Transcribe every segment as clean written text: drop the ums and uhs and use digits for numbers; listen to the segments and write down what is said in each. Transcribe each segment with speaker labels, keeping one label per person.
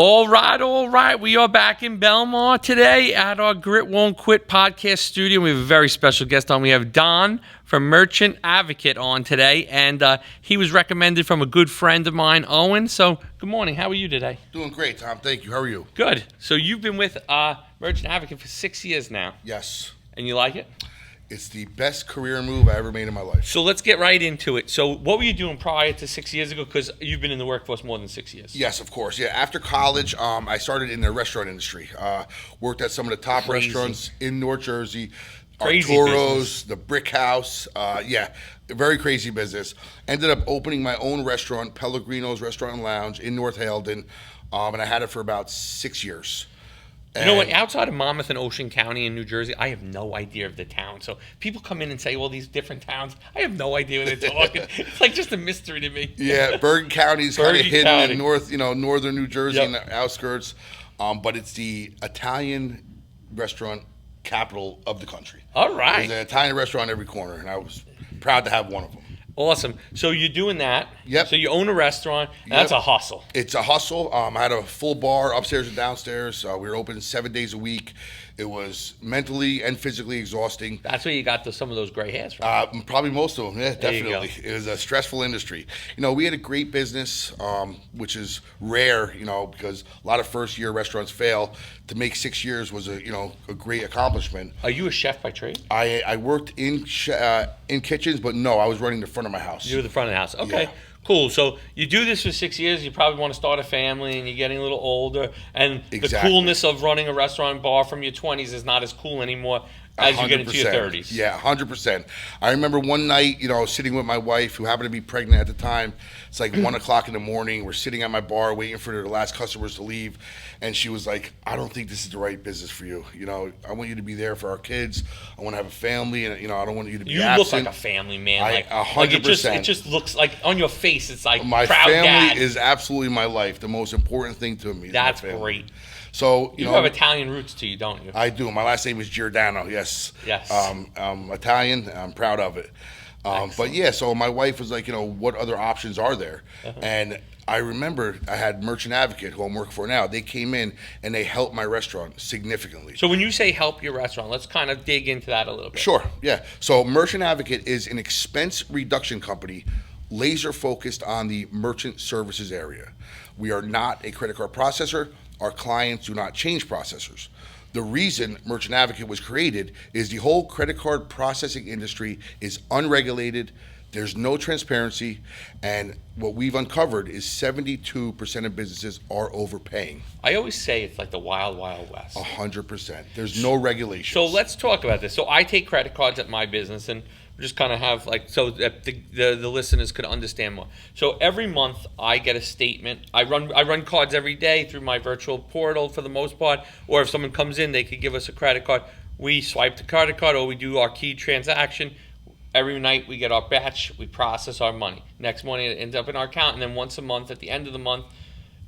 Speaker 1: All right, all right. We are back in Belmar today at our Grit Won't Quit podcast studio. We have a very special guest on. We have Don from Merchant Advocate on today, and he was recommended from a good friend of mine, Owen. So, good morning. How are you today?
Speaker 2: Doing great, Tom. Thank you. How are you?
Speaker 1: Good. So, you've been with Merchant Advocate for 6 years now.
Speaker 2: Yes.
Speaker 1: And you like it?
Speaker 2: It's the best career move I ever made in my life.
Speaker 1: So let's get right into it. So what were you doing prior to 6 years ago? Because you've been in the workforce more than 6 years.
Speaker 2: Yes, of course. Yeah, after college, I started in the restaurant industry. Worked at some of the top restaurants in North Jersey.
Speaker 1: Crazy
Speaker 2: Arturo's,
Speaker 1: business.
Speaker 2: the Brick House. Yeah, very crazy business. Ended up opening my own restaurant, Pellegrino's Restaurant and Lounge in North Haledon, and I had it for about 6 years.
Speaker 1: You know what? Outside of Monmouth and Ocean County in New Jersey, I have no idea of the town. So people come in and say, well, these different towns, I have no idea what they're talking. It's like just a mystery to me.
Speaker 2: Yeah, Bergen County's kind of hidden
Speaker 1: County.
Speaker 2: in northern New Jersey
Speaker 1: Yep.
Speaker 2: in the outskirts. But it's the Italian restaurant capital of the country.
Speaker 1: All right.
Speaker 2: There's an Italian restaurant on every corner, and I was proud to have one of them.
Speaker 1: Awesome. So you're doing that.
Speaker 2: Yep.
Speaker 1: So you own a restaurant. And
Speaker 2: Yep.
Speaker 1: That's a hustle.
Speaker 2: It's a hustle. I had a full bar upstairs and downstairs. We were open 7 days a week. It was mentally and physically exhausting.
Speaker 1: That's where you got some of those gray hairs from.
Speaker 2: Probably most of them. Yeah,
Speaker 1: There you
Speaker 2: definitely. It was a stressful industry. We had a great business, which is rare, because a lot of first-year restaurants fail. To make 6 years was a great accomplishment.
Speaker 1: Are you a chef by trade?
Speaker 2: I worked in kitchens, but no, I was running the front of my house.
Speaker 1: You were the front of the house. Okay.
Speaker 2: Yeah.
Speaker 1: Cool. So you do this for 6 years. You probably want to start a family, and you're getting a little older. And the
Speaker 2: Exactly.
Speaker 1: coolness of running a restaurant bar from your 20s is not as cool anymore as you get into your 30s.
Speaker 2: Yeah, 100%. I remember one night, sitting with my wife, who happened to be pregnant at the time. It's like 1 o'clock in the morning. We're sitting at my bar waiting for the last customers to leave. And she was like, I don't think this is the right business for you. I want you to be there for our kids. I want to have a family, and, I don't want you to be absent.
Speaker 1: You look like a family man.
Speaker 2: 100%.
Speaker 1: It just looks like on your face, it's like
Speaker 2: My
Speaker 1: proud
Speaker 2: family
Speaker 1: dad.
Speaker 2: is absolutely my life. The most important thing to me is
Speaker 1: That's
Speaker 2: my family.
Speaker 1: great.
Speaker 2: So,
Speaker 1: You have Italian roots to you, don't you?
Speaker 2: I do. My last name is Giordano. Yes.
Speaker 1: Yes.
Speaker 2: I'm Italian. I'm proud of it. But yeah, so my wife was like, what other options are there? And I remember I had Merchant Advocate, who I'm working for now. They came in and they helped my restaurant significantly.
Speaker 1: So when you say help your restaurant, let's kind of dig into that a little bit.
Speaker 2: Sure. Yeah. So Merchant Advocate is an expense reduction company laser focused on the merchant services area. We are not a credit card processor. Our clients do not change processors. The reason Merchant Advocate was created is the whole credit card processing industry is unregulated. There's no transparency, and what we've uncovered is 72% of businesses are overpaying.
Speaker 1: I always say it's like the wild, wild west.
Speaker 2: 100%. There's no regulation.
Speaker 1: So let's talk about this. So I take credit cards at my business, and just kind of have so that the listeners could understand more. So every month I get a statement. I run cards every day through my virtual portal for the most part. Or if someone comes in, they could give us a credit card. We swipe the credit card, or we do our key transaction. Every night we get our batch. We process our money. Next morning it ends up in our account, and then once a month at the end of the month,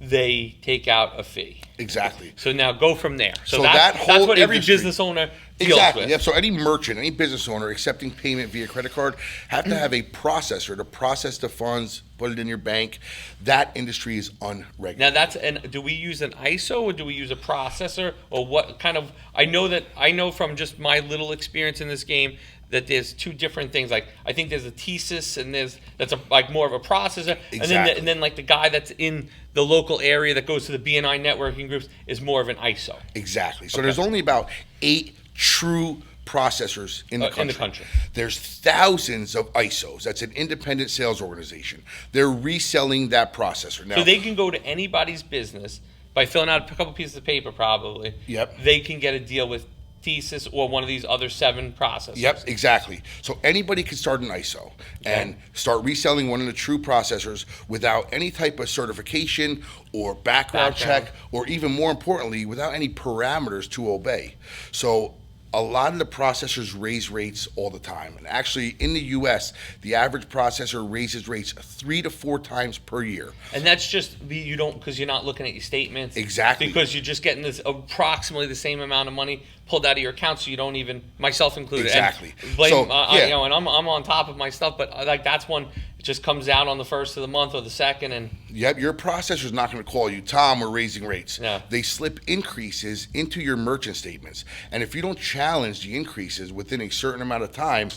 Speaker 1: they take out a fee.
Speaker 2: Exactly.
Speaker 1: So now go from there.
Speaker 2: So that's
Speaker 1: what every
Speaker 2: industry,
Speaker 1: business owner deals
Speaker 2: exactly.
Speaker 1: with.
Speaker 2: Yep. So any merchant, any business owner accepting payment via credit card have to have a processor to process the funds, put it in your bank. That industry is unregulated.
Speaker 1: Now do we use an ISO or do we use a processor, or what kind of? I know from just my little experience in this game that there's two different things. Like I think there's a thesis, and that's more of a processor,
Speaker 2: Exactly.
Speaker 1: and then like the guy that's in the local area that goes to the BNI networking groups is more of an ISO.
Speaker 2: Exactly. So there's only about 8 true processors in the country.
Speaker 1: In the country.
Speaker 2: There's thousands of ISOs. That's an independent sales organization. They're reselling that processor. Now,
Speaker 1: So they can go to anybody's business by filling out a couple pieces of paper, probably.
Speaker 2: Yep.
Speaker 1: They can get a deal with Thesis or one of these other 7 processors.
Speaker 2: Yep, exactly. So anybody can start an ISO and start reselling one of the true processors without any type of certification or background check, or even more importantly, without any parameters to obey. So a lot of the processors raise rates all the time. And actually, in the U.S., the average processor raises rates 3 to 4 times per year.
Speaker 1: And that's just because you're not looking at your statements.
Speaker 2: Exactly.
Speaker 1: Because you're just getting this approximately the same amount of money pulled out of your account, so you don't even, myself included.
Speaker 2: Exactly.
Speaker 1: And blame,
Speaker 2: So, yeah.
Speaker 1: and I'm on top of my stuff, but that's one. It just comes out on the first of the month or the second, and
Speaker 2: Yep, your processor's not going to call you, Tom, we're raising rates.
Speaker 1: Yeah.
Speaker 2: They slip increases into your merchant statements. And if you don't challenge the increases within a certain amount of time,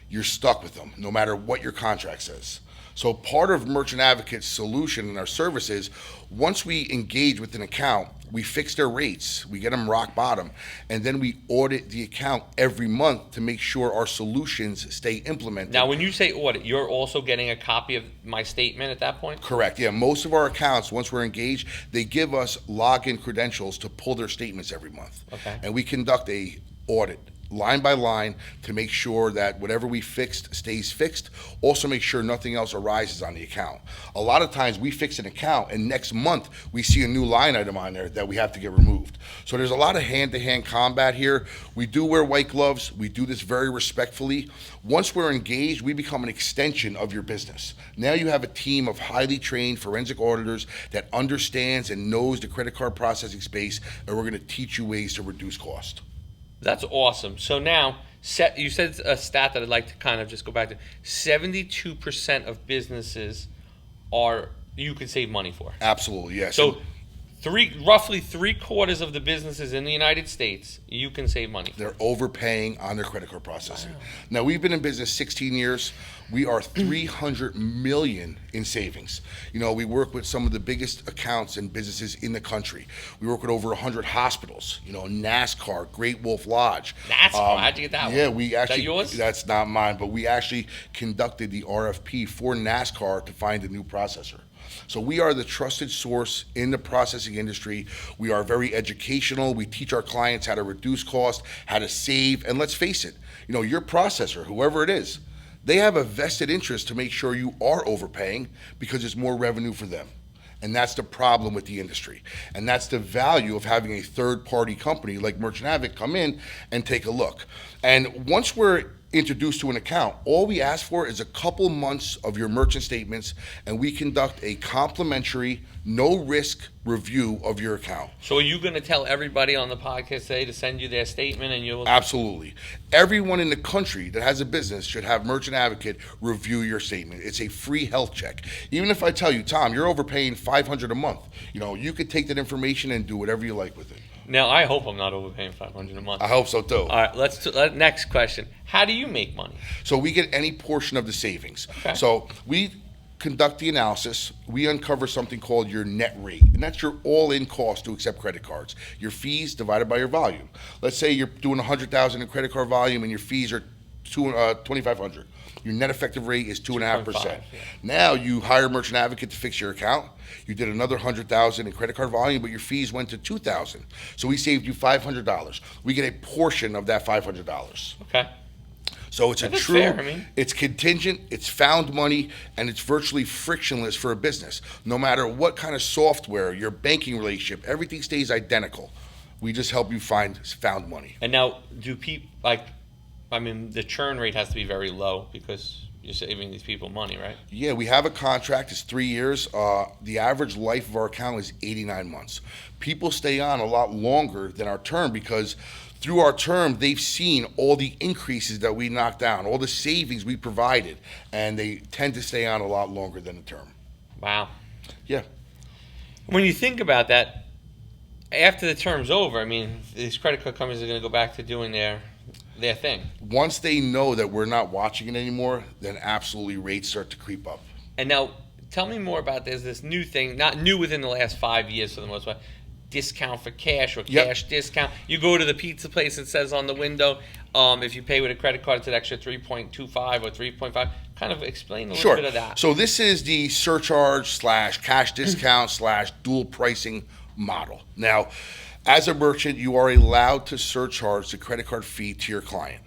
Speaker 2: you're stuck with them, no matter what your contract says. So part of Merchant Advocate's solution and our services, once we engage with an account, we fix their rates, we get them rock bottom, and then we audit the account every month to make sure our solutions stay implemented.
Speaker 1: now when you say audit, you're also getting a copy of my statement at that point?
Speaker 2: Correct. Yeah, most of our accounts, once we're engaged, they give us login credentials to pull their statements every month.
Speaker 1: Okay.
Speaker 2: And we conduct a audit line by line to make sure that whatever we fixed stays fixed. Also make sure nothing else arises on the account. A lot of times we fix an account and next month we see a new line item on there that we have to get removed. So there's a lot of hand-to-hand combat here. We do wear white gloves. We do this very respectfully. Once we're engaged, we become an extension of your business. Now you have a team of highly trained forensic auditors that understands and knows the credit card processing space, and we're going to teach you ways to reduce cost.
Speaker 1: That's awesome. So now, you said a stat that I'd like to kind of just go back to. 72% of businesses you can save money for.
Speaker 2: Absolutely, yes.
Speaker 1: So roughly three-quarters of the businesses in the United States, you can save money for.
Speaker 2: They're overpaying on their credit card processing. Now, we've been in business 16 years. We are 300 million in savings. You know, we work with some of the biggest accounts and businesses in the country. We work with over 100 hospitals, you know, NASCAR, Great Wolf Lodge.
Speaker 1: NASCAR, how'd you get that one?
Speaker 2: Yeah, we actually,
Speaker 1: Is that yours?
Speaker 2: that's not mine, but we actually conducted the RFP for NASCAR to find a new processor. So we are the trusted source in the processing industry. We are very educational. We teach our clients how to reduce cost, how to save, and let's face it, you know, your processor, whoever it is, they have a vested interest to make sure you are overpaying because it's more revenue for them. And that's the problem with the industry. And that's the value of having a third-party company like Merchant Advocate come in and take a look. And once we're introduced to an account, all we ask for is a couple months of your merchant statements, and we conduct a complimentary, no-risk review of your account.
Speaker 1: So are you going to tell everybody on the podcast today to send you their statement and you'll...
Speaker 2: Absolutely. Everyone in the country that has a business should have Merchant Advocate review your statement. It's a free health check. Even if I tell you, Tom, you're overpaying $500 a month, you know, you could take that information and do whatever you like with it.
Speaker 1: Now, I hope I'm not overpaying $500 a month.
Speaker 2: I hope so too.
Speaker 1: All right, next question. How do you make money?
Speaker 2: So we get any portion of the savings.
Speaker 1: Okay.
Speaker 2: So we conduct the analysis. We uncover something called your net rate, and that's your all-in cost to accept credit cards. Your fees divided by your volume. Let's say you're doing $100,000 in credit card volume, and your fees are $2,500. Your net effective rate is 2.5%.
Speaker 1: Yeah.
Speaker 2: Now you hire Merchant Advocate to fix your account. You did another $100,000 in credit card volume, but your fees went to $2,000. So we saved you $500. We get a portion of that $500.
Speaker 1: Okay.
Speaker 2: So it's
Speaker 1: That's fair, I mean.
Speaker 2: it's contingent, it's found money, and it's virtually frictionless for a business. No matter what kind of software, your banking relationship, everything stays identical. We just help you find found money.
Speaker 1: And now, do people, the churn rate has to be very low because you're saving these people money, right?
Speaker 2: Yeah, we have a contract. It's 3 years. The average life of our account is 89 months. People stay on a lot longer than our term because through our term, they've seen all the increases that we knocked down, all the savings we provided, and they tend to stay on a lot longer than the term.
Speaker 1: Wow.
Speaker 2: Yeah.
Speaker 1: When you think about that, after the term's over, I mean, these credit card companies are going to go back to doing their thing.
Speaker 2: Once they know that we're not watching it anymore, then absolutely rates start to creep up.
Speaker 1: And now, tell me more about this new thing, not new within the last 5 years for the most part, discount for cash or cash discount. You go to the pizza place, it says on the window, if you pay with a credit card, it's an extra 3.25 or 3.5. Kind of explain a little bit of that.
Speaker 2: So this is the surcharge / cash discount / dual pricing model. Now, as a merchant, you are allowed to surcharge the credit card fee to your client.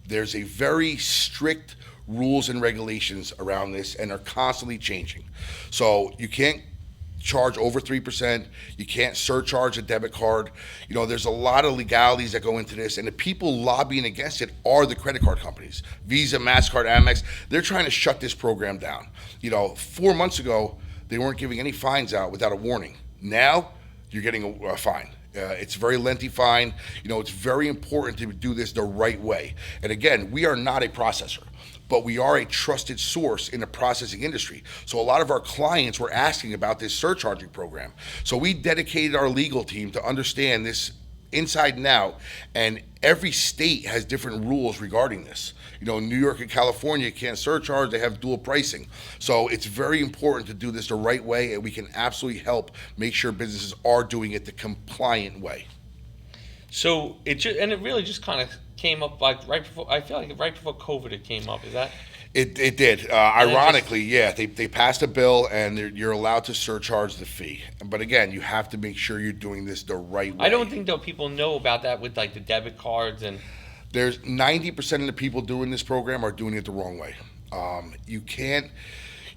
Speaker 2: There's a very strict rules and regulations around this, and are constantly changing. So you can't charge over 3%. You can't surcharge a debit card. You know, there's a lot of legalities that go into this, and the people lobbying against it are the credit card companies. Visa, MasterCard, Amex, they're trying to shut this program down. You know, 4 months ago, they weren't giving any fines out without a warning. Now, you're getting a fine. It's a very lengthy fine. You know, it's very important to do this the right way. And again, we are not a processor. but we are a trusted source in the processing industry. So a lot of our clients were asking about this surcharging program. So we dedicated our legal team to understand this inside and out, and every state has different rules regarding this. New York and California can't surcharge, they have dual pricing. So it's very important to do this the right way, and we can absolutely help make sure businesses are doing it the compliant way.
Speaker 1: So it really just kind of came up like right before. I feel like right before COVID, it came up. Is that?
Speaker 2: It did. Ironically, yeah, they passed a bill, and you're allowed to surcharge the fee. But again, you have to make sure you're doing this the right way.
Speaker 1: I don't think though people know about that with like the debit cards and.
Speaker 2: There's 90% of the people doing this program are doing it the wrong way. You can't.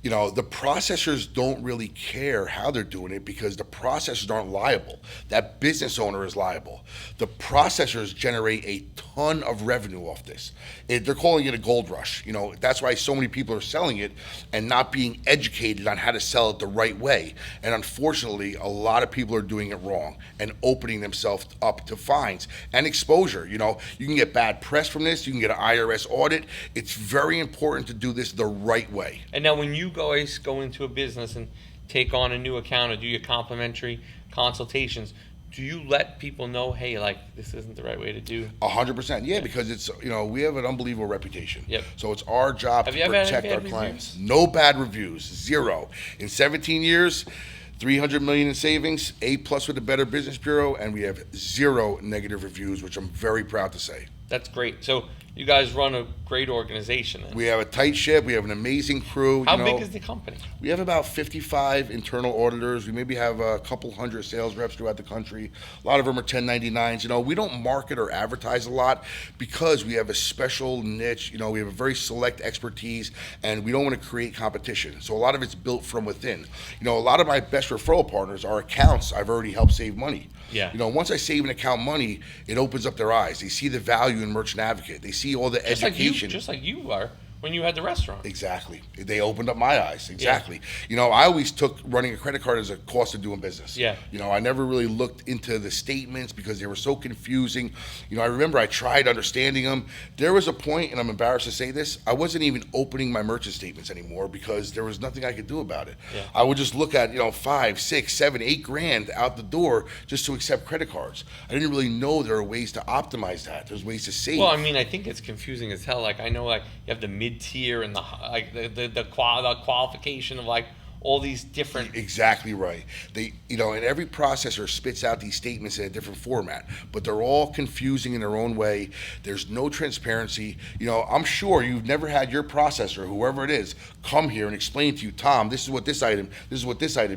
Speaker 2: The processors don't really care how they're doing it because the processors aren't liable. That business owner is liable. The processors generate a ton of revenue off this. They're calling it a gold rush. That's why so many people are selling it and not being educated on how to sell it the right way. And unfortunately, a lot of people are doing it wrong and opening themselves up to fines and exposure. You can get bad press from this. You can get an IRS audit. It's very important to do this the right way.
Speaker 1: And now when you guys go into a business and take on a new account or do your complimentary consultations, do you let people know, hey, like this isn't the right way to do?
Speaker 2: 100%, yeah, because it's we have an unbelievable reputation.
Speaker 1: Yep.
Speaker 2: So it's our job to protect our clients. No bad reviews, zero. In 17 years, 300 million in savings, A+ with the Better Business Bureau, and we have 0 negative reviews, which I'm very proud to say.
Speaker 1: That's great. So you guys run a great organization. Then.
Speaker 2: We have a tight ship. We have an amazing crew.
Speaker 1: How big is the company?
Speaker 2: We have about 55 internal auditors. We maybe have a couple hundred sales reps throughout the country. A lot of them are 1099s. We don't market or advertise a lot because we have a special niche. We have a very select expertise, and we don't want to create competition. So a lot of it's built from within. A lot of my best referral partners are accounts I've already helped save money.
Speaker 1: Yeah.
Speaker 2: Once I save an account money, it opens up their eyes. They see the value in Merchant Advocate. They see all the education.
Speaker 1: Just like you are when you had the restaurant.
Speaker 2: Exactly. They opened up my eyes. Exactly. Yeah. I always took running a credit card as a cost of doing business.
Speaker 1: Yeah.
Speaker 2: I never really looked into the statements because they were so confusing. I remember I tried understanding them. There was a point, and I'm embarrassed to say this, I wasn't even opening my merchant statements anymore because there was nothing I could do about it.
Speaker 1: Yeah.
Speaker 2: I would just look at, 5, 6, 7, 8 grand out the door just to accept credit cards. I didn't really know there are ways to optimize that. There's ways to save.
Speaker 1: Well, I think it's confusing as hell. Like I know, you have the mid-tier and the qualification of all these different.
Speaker 2: Exactly right. And every processor spits out these statements in a different format, but they're all confusing in their own way. There's no transparency. I'm sure you've never had your processor, whoever it is, come here and explain to you, Tom, this is what this item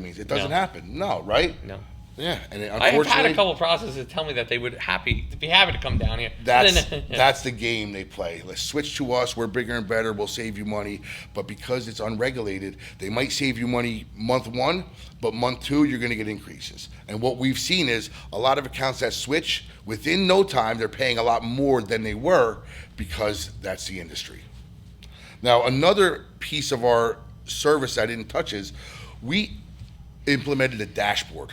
Speaker 2: means. It doesn't happen. No, right?
Speaker 1: No.
Speaker 2: Yeah, and
Speaker 1: I've
Speaker 2: unfortunately,
Speaker 1: had a couple of processors tell me that they would be happy to come down here.
Speaker 2: That's the game they play. Let's switch to us. We're bigger and better. We'll save you money. But because it's unregulated, they might save you money month 1, but month 2 you're going to get increases. And what we've seen is a lot of accounts that switch within no time they're paying a lot more than they were because that's the industry. Now another piece of our service I didn't touch is we implemented a dashboard.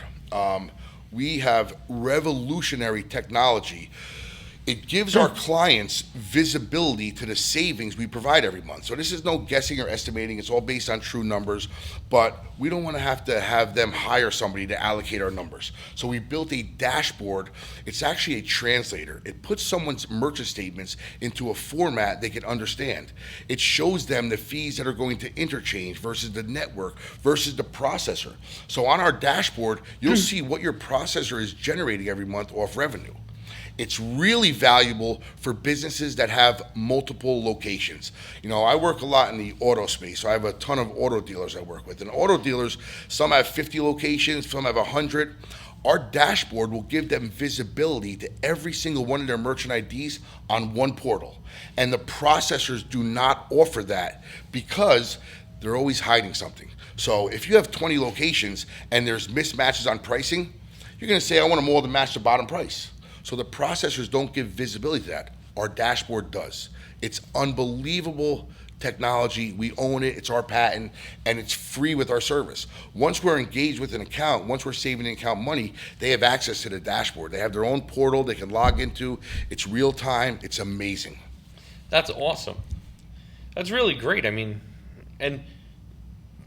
Speaker 2: We have revolutionary technology. It gives our clients visibility to the savings we provide every month. So this is no guessing or estimating. It's all based on true numbers, but we don't want to have them hire somebody to allocate our numbers. So we built a dashboard. It's actually a translator. It puts someone's merchant statements into a format they can understand. It shows them the fees that are going to interchange versus the network versus the processor. So on our dashboard, you'll see what your processor is generating every month off revenue. It's really valuable for businesses that have multiple locations. I work a lot in the auto space, so I have a ton of auto dealers I work with. And auto dealers, some have 50 locations, some have 100. Our dashboard will give them visibility to every single one of their merchant IDs on one portal. And the processors do not offer that because they're always hiding something. So if you have 20 locations and there's mismatches on pricing, you're going to say, I want them all to match the bottom price. So the processors don't give visibility to that. Our dashboard does. It's unbelievable technology. We own it. It's our patent, and it's free with our service. Once we're engaged with an account, once we're saving the account money, they have access to the dashboard. They have their own portal they can log into. It's real time. It's amazing.
Speaker 1: That's awesome. That's really great. I mean, and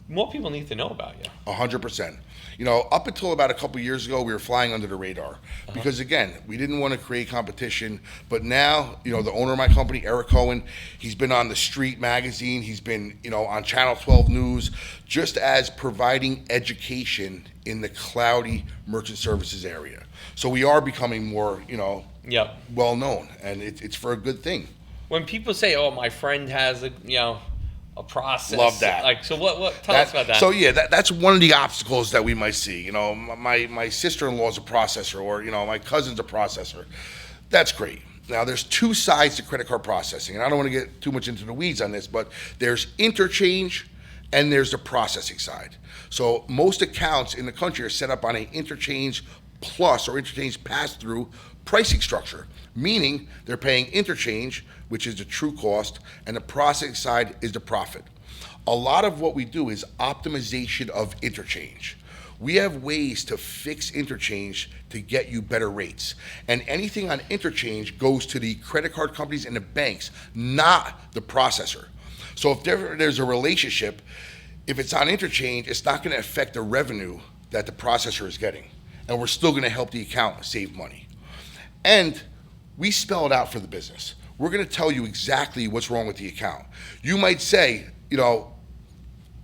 Speaker 1: more people need to know about you.
Speaker 2: 100%. You know, up until about a couple years ago, we were flying under the radar because, again, we didn't want to create competition. But now, you know, the owner of my company, Eric Cohen, he's been on the Street magazine. He's been, you know, on Channel 12 News, just as providing education in the cloudy merchant services area. So we are becoming more, you know,
Speaker 1: Yep.
Speaker 2: well known, and it's for a good thing.
Speaker 1: When people say, "Oh, my friend has a process,"
Speaker 2: Love that.
Speaker 1: Like, so what? Tell us about that.
Speaker 2: So yeah, that's one of the obstacles that we might see. You know, my sister-in-law is a processor, or you know, my cousin's a processor. That's great. Now there's two sides to credit card processing, and I don't want to get too much into the weeds on this, but there's interchange and there's the processing side. So most accounts in the country are set up on an interchange plus or interchange pass-through pricing structure, meaning they're paying interchange, which is the true cost, and the processing side is the profit. A lot of what we do is optimization of interchange. We have ways to fix interchange to get you better rates. And anything on interchange goes to the credit card companies and the banks, not the processor. So if there's a relationship, if it's on interchange, it's not going to affect the revenue that the processor is getting. And we're still going to help the account save money. And we spell it out for the business. We're going to tell you exactly what's wrong with the account. You might say, you know,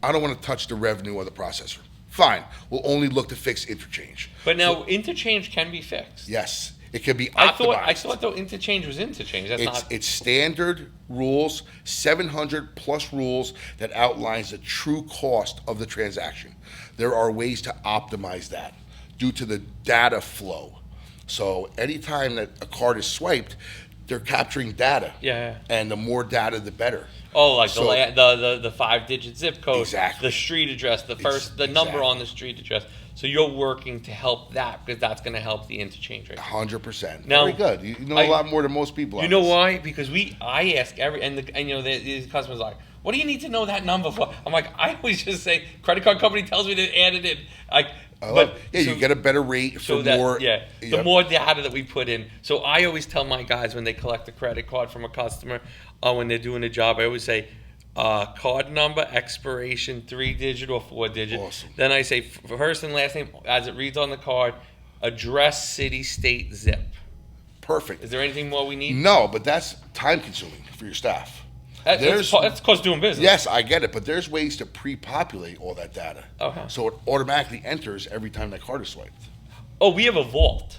Speaker 2: I don't want to touch the revenue of the processor. Fine, we'll only look to fix interchange.
Speaker 1: But now interchange can be fixed.
Speaker 2: Yes, it can be optimized.
Speaker 1: I thought though interchange was interchange.
Speaker 2: It's standard rules, 700 plus rules that outlines the true cost of the transaction. There are ways to optimize that due to the data flow. So anytime that a card is swiped, they're capturing data.
Speaker 1: Yeah.
Speaker 2: And the more data, the better.
Speaker 1: Oh, like
Speaker 2: So-
Speaker 1: the 5-digit zip code,
Speaker 2: Exactly.
Speaker 1: the street address, the number
Speaker 2: Exactly.
Speaker 1: on the street address. So you're working to help that because that's going to help the interchange rate.
Speaker 2: 100%.
Speaker 1: Now,
Speaker 2: Very good. You know a lot more than most people.
Speaker 1: You
Speaker 2: on
Speaker 1: know
Speaker 2: this.
Speaker 1: why? Because I ask these customers are like, what do you need to know that number for? I'm like, I always just say credit card company tells me to add it in. Like,
Speaker 2: You get a better rate for more.
Speaker 1: the
Speaker 2: Yep.
Speaker 1: more data that we put in. So I always tell my guys when they collect a credit card from a customer, when they're doing a job, I always say, card number, expiration, 3-digit or 4-digit.
Speaker 2: Awesome.
Speaker 1: Then I say first and last name as it reads on the card, address, city, state, zip.
Speaker 2: Perfect.
Speaker 1: Is there anything more we need?
Speaker 2: No, but that's time consuming for your staff.
Speaker 1: That's cost doing business.
Speaker 2: Yes, I get it, but there's ways to pre-populate all that data.
Speaker 1: Okay.
Speaker 2: So it automatically enters every time that card is swiped.
Speaker 1: Oh, we have a vault.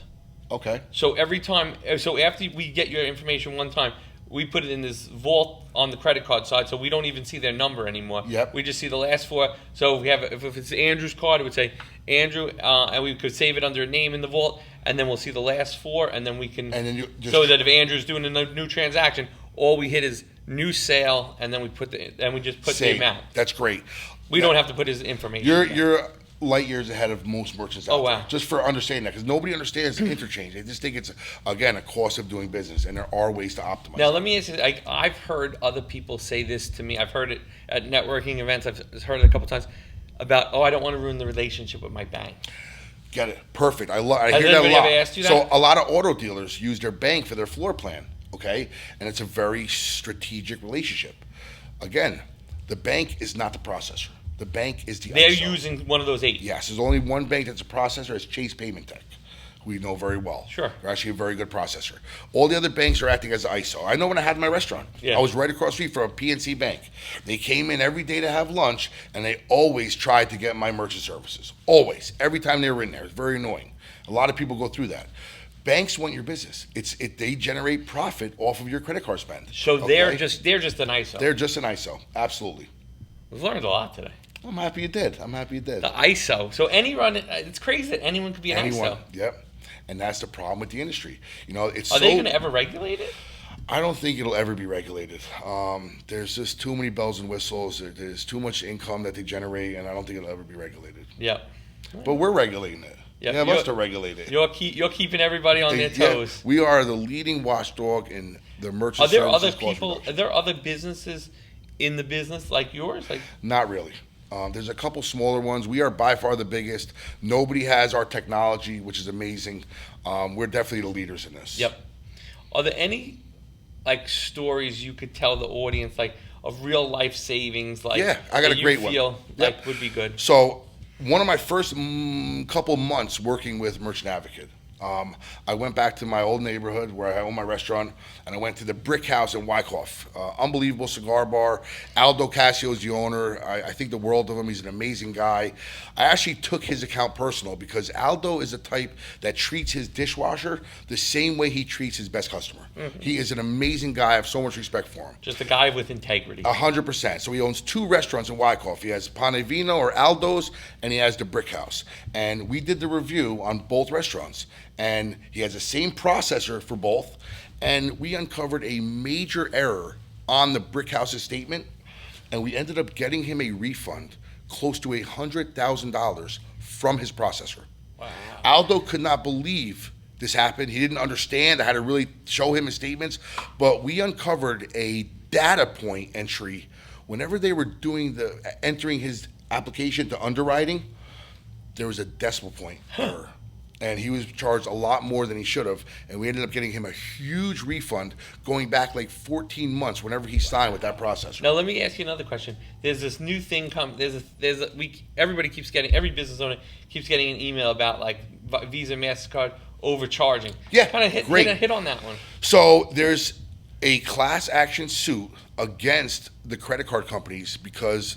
Speaker 2: Okay.
Speaker 1: So every time, so after we get your information one time, we put it in this vault on the credit card side, so we don't even see their number anymore.
Speaker 2: Yep.
Speaker 1: We just see the last four. So we have, if it's Andrew's card, it would say Andrew, and we could save it under a name in the vault, and then we'll see the last four, and then we can.
Speaker 2: And then you just,
Speaker 1: so that if Andrew's doing a new transaction, all we hit is new sale, and then we just put the amount.
Speaker 2: That's great.
Speaker 1: We don't have to put his information.
Speaker 2: You're light years ahead of most merchants out
Speaker 1: Oh, wow.
Speaker 2: there, just for understanding that, because nobody understands the interchange. They just think it's, again, a cost of doing business, and there are ways to optimize
Speaker 1: Now,
Speaker 2: it.
Speaker 1: let me ask you, I've heard other people say this to me. I've heard it at networking events. I've heard it a couple times about, I don't want to ruin the relationship with my bank.
Speaker 2: Get it. Perfect. I hear that a
Speaker 1: anybody
Speaker 2: lot.
Speaker 1: ever asked you that?
Speaker 2: So a lot of auto dealers use their bank for their floor plan, okay? And it's a very strategic relationship. Again, the bank is not the processor. The bank is the
Speaker 1: They're
Speaker 2: ISO.
Speaker 1: using one of those 8.
Speaker 2: Yes, there's only one bank that's a processor. It's Chase Payment Tech, who we know very well.
Speaker 1: Sure.
Speaker 2: They're actually a very good processor. All the other banks are acting as ISO. I know when I had my restaurant,
Speaker 1: Yeah.
Speaker 2: I was right across the street from a PNC bank. They came in every day to have lunch, and they always tried to get my merchant services. Always. Every time they were in there. It's very annoying. A lot of people go through that. Banks want your business. They generate profit off of your credit card spend.
Speaker 1: So
Speaker 2: okay?
Speaker 1: they're just an ISO.
Speaker 2: They're just an ISO. Absolutely.
Speaker 1: We've learned a lot today.
Speaker 2: I'm happy you did. The
Speaker 1: ISO. So it's crazy that anyone could be an ISO.
Speaker 2: Yep. And that's the problem with the industry. You know,
Speaker 1: Are they going to ever regulate it?
Speaker 2: I don't think it'll ever be regulated. There's just too many bells and whistles. There's too much income that they generate, and I don't think it'll ever be regulated.
Speaker 1: Yep.
Speaker 2: But we're regulating it.
Speaker 1: Yep.
Speaker 2: They have us to regulate it.
Speaker 1: You're keeping everybody on their toes.
Speaker 2: We are the leading watchdog in the merchant
Speaker 1: Are there
Speaker 2: services
Speaker 1: other
Speaker 2: cost
Speaker 1: people?
Speaker 2: reduction.
Speaker 1: Are there other businesses in the business like yours?
Speaker 2: Not really. There's a couple smaller ones. We are by far the biggest. Nobody has our technology, which is amazing. We're definitely the leaders in this.
Speaker 1: Yep. Are there any stories you could tell the audience of real life savings, like
Speaker 2: Yeah, I got
Speaker 1: that
Speaker 2: a great
Speaker 1: you
Speaker 2: one.
Speaker 1: feel
Speaker 2: Yep.
Speaker 1: like would be good?
Speaker 2: So, one of my first couple months working with Merchant Advocate, I went back to my old neighborhood where I own my restaurant, and I went to the Brick House in Wyckoff. Unbelievable cigar bar. Aldo Cassio's the owner. I think the world of him. He's an amazing guy. I actually took his account personal because Aldo is the type that treats his dishwasher the same way he treats his best customer. He is an amazing guy. I have so much respect for him.
Speaker 1: Just a guy with integrity.
Speaker 2: 100%. So he owns 2 restaurants in Wyckoff. He has Pane Vino or Aldo's, and he has the Brick House. And we did the review on both restaurants. And he has the same processor for both. And we uncovered a major error on the Brick House's statement. And we ended up getting him a refund close to $100,000 from his processor.
Speaker 1: Wow.
Speaker 2: Aldo could not believe this happened. He didn't understand. I had to really show him his statements. But we uncovered a data point entry whenever they were doing entering his application to underwriting. There was a decimal point error, and he was charged a lot more than he should have. And we ended up getting him a huge refund going back like 14 months whenever he signed with that processor.
Speaker 1: Now let me ask you another question. There's this new thing everybody keeps getting, every business owner keeps getting an email about like Visa, MasterCard overcharging.
Speaker 2: Yeah,
Speaker 1: kind of hit on that one.
Speaker 2: So there's a class action suit against the credit card companies because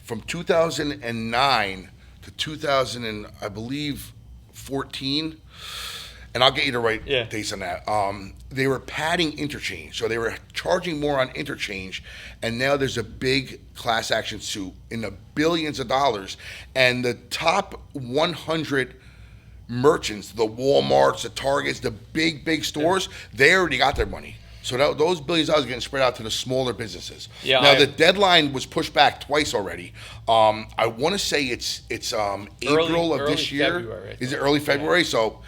Speaker 2: from 2009 to 2000 and I believe 14, and I'll get you the right dates on that. They were padding interchange, so they were charging more on interchange, and now there's a big class action suit in the billions of dollars, and the top 100 merchants, the Walmarts, the Targets, the big stores, they already got their money. So those billions of dollars are getting spread out to the smaller businesses.
Speaker 1: Yeah,
Speaker 2: now the deadline was pushed back twice already. I want to say it's April of this year.
Speaker 1: February,
Speaker 2: is it early February? Yeah. So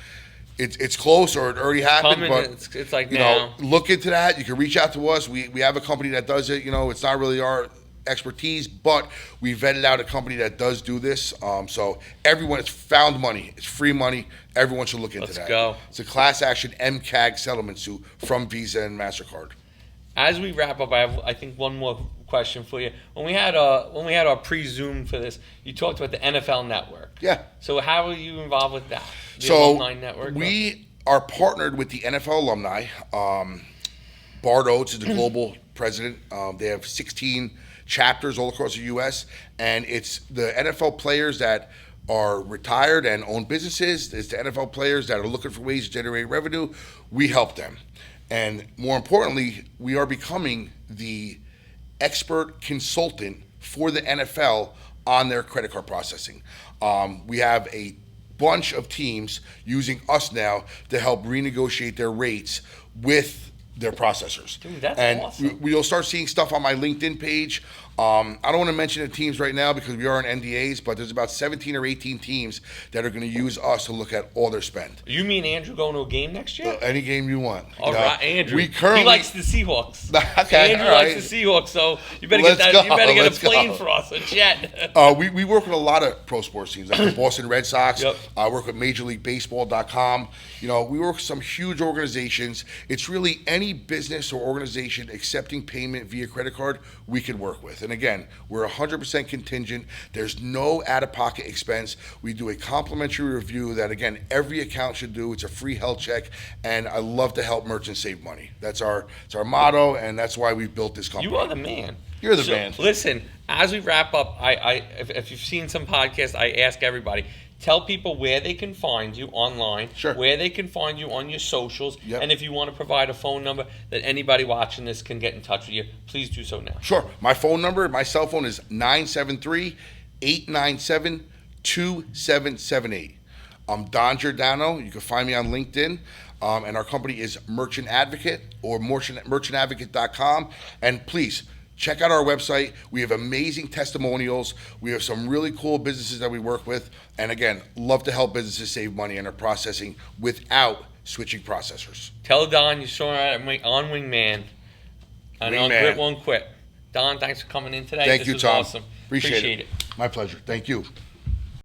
Speaker 2: it's close, or it already happened. But
Speaker 1: it's like
Speaker 2: look into that. You can reach out to us. We have a company that does it. It's not really our expertise, but we vetted out a company that does do this. So everyone, it's found money. It's free money. Everyone should look into that.
Speaker 1: Let's go.
Speaker 2: It's a class action MCAG settlement suit from Visa and MasterCard.
Speaker 1: As we wrap up, I think one more question for you. When we had our pre-Zoom for this, you talked about the NFL Network.
Speaker 2: Yeah.
Speaker 1: So how are you involved with that? The Alumni Network?
Speaker 2: We are partnered with the NFL Alumni. Bart Oates is the global president. They have 16 chapters all across the U.S., and it's the NFL players that are retired and own businesses. It's the NFL players that are looking for ways to generate revenue. We help them. And more importantly, we are becoming the expert consultant for the NFL on their credit card processing. We have a bunch of teams using us now to help renegotiate their rates with their processors.
Speaker 1: Dude, that's
Speaker 2: awesome. We'll start seeing stuff on my LinkedIn page. I don't want to mention the teams right now because we are on NDAs, but there's about 17 or 18 teams that are going to use us to look at all their spend.
Speaker 1: You mean Andrew going to a game next year?
Speaker 2: Any game you want.
Speaker 1: All right, Andrew.
Speaker 2: He likes
Speaker 1: the Seahawks.
Speaker 2: Okay,
Speaker 1: Andrew likes the Seahawks, so you better get that. You better get a plane for us, a jet.
Speaker 2: We work with a lot of pro sports teams, like the Boston Red Sox.
Speaker 1: Yep.
Speaker 2: I work with MajorLeagueBaseball.com. We work with some huge organizations. It's really any business or organization accepting payment via credit card we can work with. And again, we're 100% contingent. There's no out-of-pocket expense. We do a complimentary review that, again, every account should do. It's a free health check, and I love to help merchants save money. It's our motto, and that's why we've built this company.
Speaker 1: You are the man.
Speaker 2: You're the man.
Speaker 1: Listen, as we wrap up, if you've seen some podcasts, I ask everybody, tell people where they can find you online,
Speaker 2: Sure.
Speaker 1: where they can find you on your socials,
Speaker 2: Yep.
Speaker 1: and if you want to provide a phone number that anybody watching this can get in touch with you, please do so now.
Speaker 2: Sure. My cell phone is 973-897-2778. I'm Don Giordano. You can find me on LinkedIn. And our company is Merchant Advocate or merchantadvocate.com. And please, check out our website. We have amazing testimonials. We have some really cool businesses that we work with. And again, love to help businesses save money on their processing without switching processors.
Speaker 1: Tell Don you saw it on Wingman. And on Grit Won't Quit. Don, thanks for coming in today.
Speaker 2: Thank you,
Speaker 1: was
Speaker 2: Tom.
Speaker 1: Awesome.
Speaker 2: Appreciate it. My pleasure. Thank you.